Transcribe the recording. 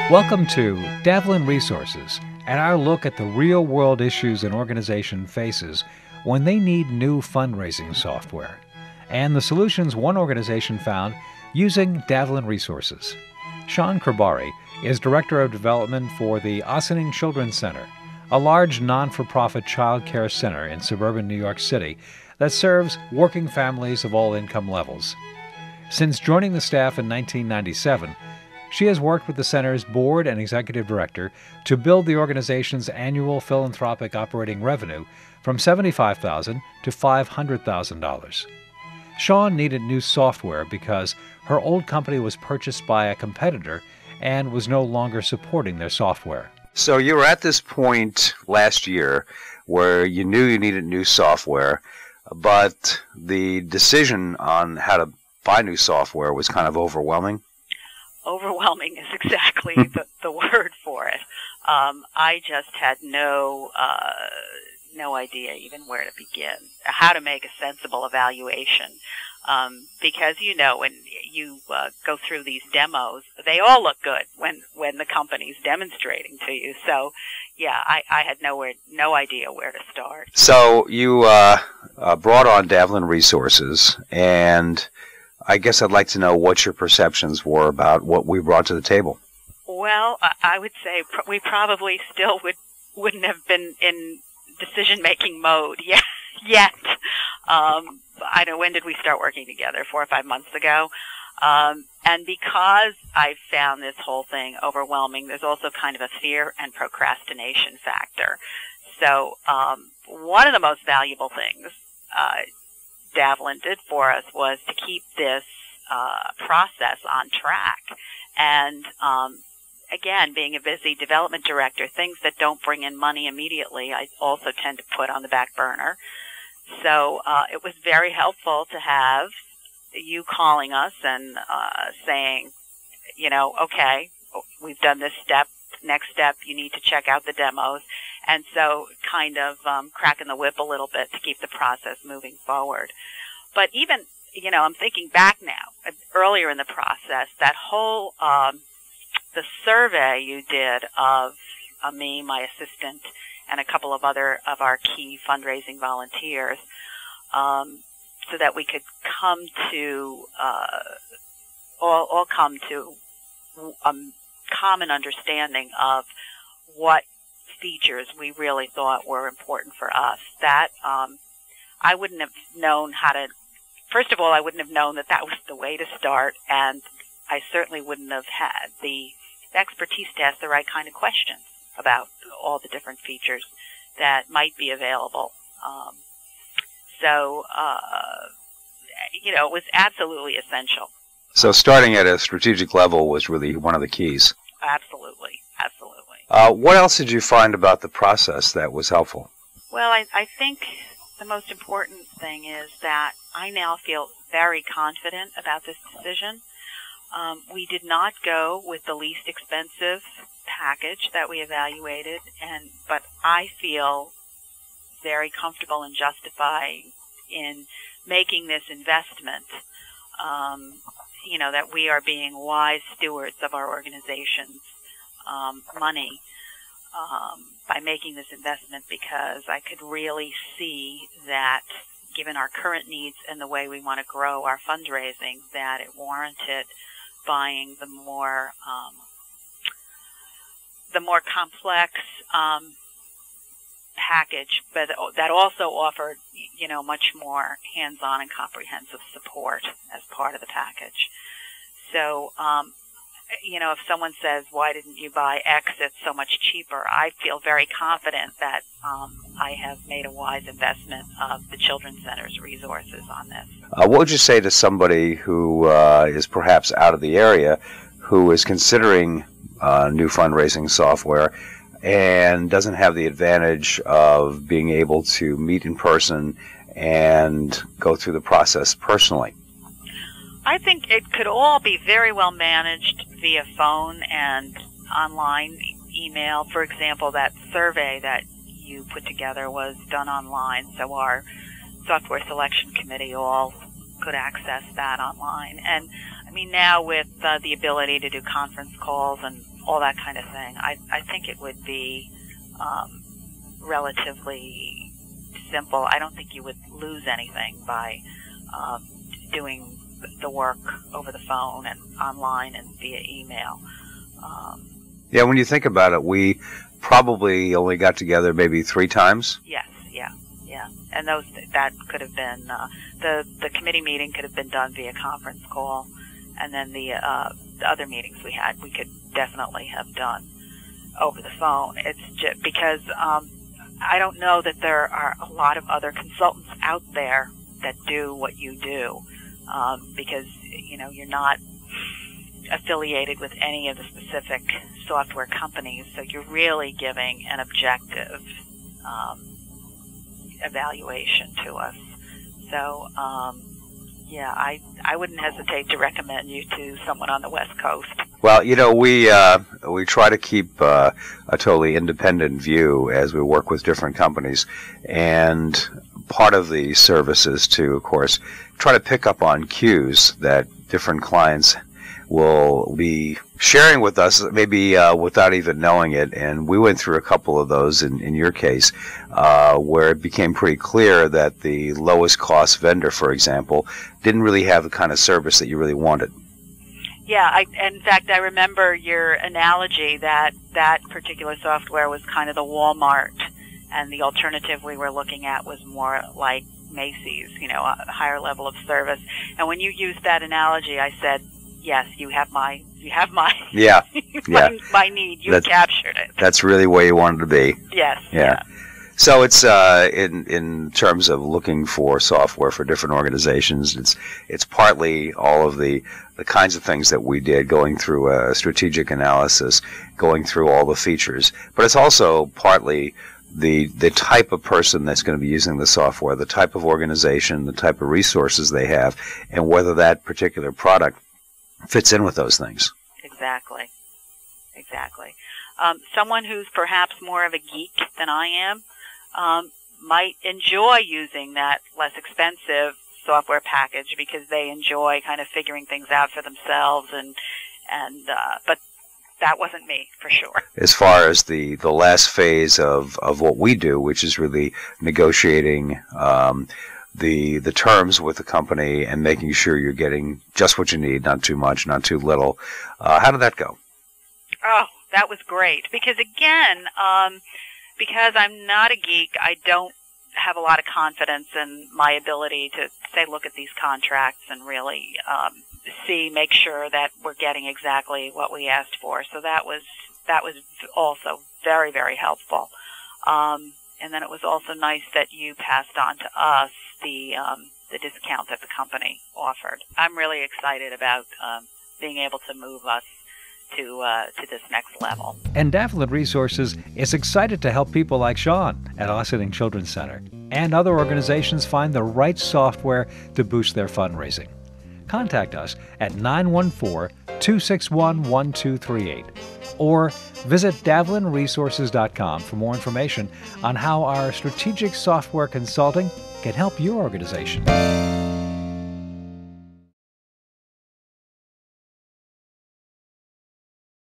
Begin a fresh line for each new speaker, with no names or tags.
Welcome to Davlin Resources and our look at the real-world issues an organization faces when they need new fundraising software, and the solutions one organization found using Davlin Resources. Shawn Cribari is Director of Development for the Ossining Children's Center, a large non-for-profit child care center in suburban New York City that serves working families of all income levels. Since joining the staff in 1997, she has worked with the center's board and executive director to build the organization's annual philanthropic operating revenue from $75,000 to $500,000. Shawn needed new software because her old company was purchased by a competitor and was no longer supporting their software.
So you were at this point last year where you knew you needed new software, but the decision on how to buy new software was kind of overwhelming.
Overwhelming is exactly the word for it. I just had no idea even where to begin, how to make a sensible evaluation. Because, when you go through these demos, they all look good when the company's demonstrating to you. So, yeah, I had no idea where to start.
So you brought on Davlin Resources, and I guess I'd like to know what your perceptions were about what we brought to the table.
Well, I would say we probably still wouldn't have been in decision-making mode yet. I know, when did we start working together? 4 or 5 months ago. And because I found this whole thing overwhelming, there's also kind of a fear and procrastination factor. So one of the most valuable things Davlin did for us was to keep this process on track. And again, being a busy development director, things that don't bring in money immediately, I also tend to put on the back burner. So it was very helpful to have you calling us and saying, okay, we've done this step. Next step, you need to check out the demos. And so kind of cracking the whip a little bit to keep the process moving forward. But even, I'm thinking back now, earlier in the process, that whole, the survey you did of me, my assistant, and a couple of other of our key fundraising volunteers, so that we could come to, all come to common understanding of what features we really thought were important for us. That I wouldn't have known how to, first of all, I wouldn't have known that was the way to start, and I certainly wouldn't have had the expertise to ask the right kind of questions about all the different features that might be available. It was absolutely essential.
So starting at a strategic level was really one of the keys.
Absolutely.
What else did you find about the process that was helpful?
Well, I think the most important thing is that I now feel very confident about this decision. We did not go with the least expensive package that we evaluated, but I feel very comfortable and justified in making this investment. That we are being wise stewards of our organization's money by making this investment, because I could really see that, given our current needs and the way we want to grow our fundraising, that it warranted buying the more complex package, but that also offered much more hands-on and comprehensive support as part of the package. So, if someone says, why didn't you buy X, it's so much cheaper, I feel very confident that I have made a wise investment of the Children's Center's resources on this.
What would you say to somebody who is perhaps out of the area, who is considering new fundraising software and doesn't have the advantage of being able to meet in person and go through the process personally?
I think it could all be very well managed via phone and online email. For example, that survey that you put together was done online, so our software selection committee all could access that online. And I mean, now with the ability to do conference calls and all that kind of thing. I think it would be relatively simple. I don't think you would lose anything by doing the work over the phone and online and via email.
Yeah, when you think about it, we probably only got together maybe 3 times.
Yes, yeah. And that could have been the committee meeting could have been done via conference call, and then the other meetings we could definitely have done over the phone. It's just because I don't know that there are a lot of other consultants out there that do what you do, because you're not affiliated with any of the specific software companies, so you're really giving an objective evaluation to us. So yeah, I wouldn't hesitate to recommend you to someone on the West Coast.
Well, we try to keep a totally independent view as we work with different companies, and part of the service is to, of course, try to pick up on cues that different clients will be sharing with us, maybe without even knowing it. And we went through a couple of those in your case, where it became pretty clear that the lowest cost vendor, for example, didn't really have the kind of service that you really wanted.
Yeah, in fact, I remember your analogy that particular software was kind of the Walmart, and the alternative we were looking at was more like Macy's, a higher level of service. And when you used that analogy, I said, yes, you have my
yeah,
my need. You captured it.
That's really where you wanted to be.
Yes.
Yeah. So it's in terms of looking for software for different organizations, it's partly all of the kinds of things that we did, going through a strategic analysis, going through all the features, but it's also partly the type of person that's going to be using the software, the type of organization, the type of resources they have, and whether that particular product fits in with those things.
Exactly. Someone who's perhaps more of a geek than I am might enjoy using that less expensive software package because they enjoy kind of figuring things out for themselves, but that wasn't me, for sure.
As far as the last phase of what we do, which is really negotiating the terms with the company and making sure you're getting just what you need, not too much, not too little. How did that go?
Oh, that was great. Because again, because I'm not a geek, I don't have a lot of confidence in my ability to say, look at these contracts and really make sure that we're getting exactly what we asked for. So that was also very, very helpful. And then it was also nice that you passed on to us the discount that the company offered. I'm really excited about being able to move us to this next level.
And Davlin Resources is excited to help people like Shawn at Ossining Children's Center and other organizations find the right software to boost their fundraising. Contact us at 914-261-1238 or visit DavlinResources.com for more information on how our strategic software consulting can help your organization.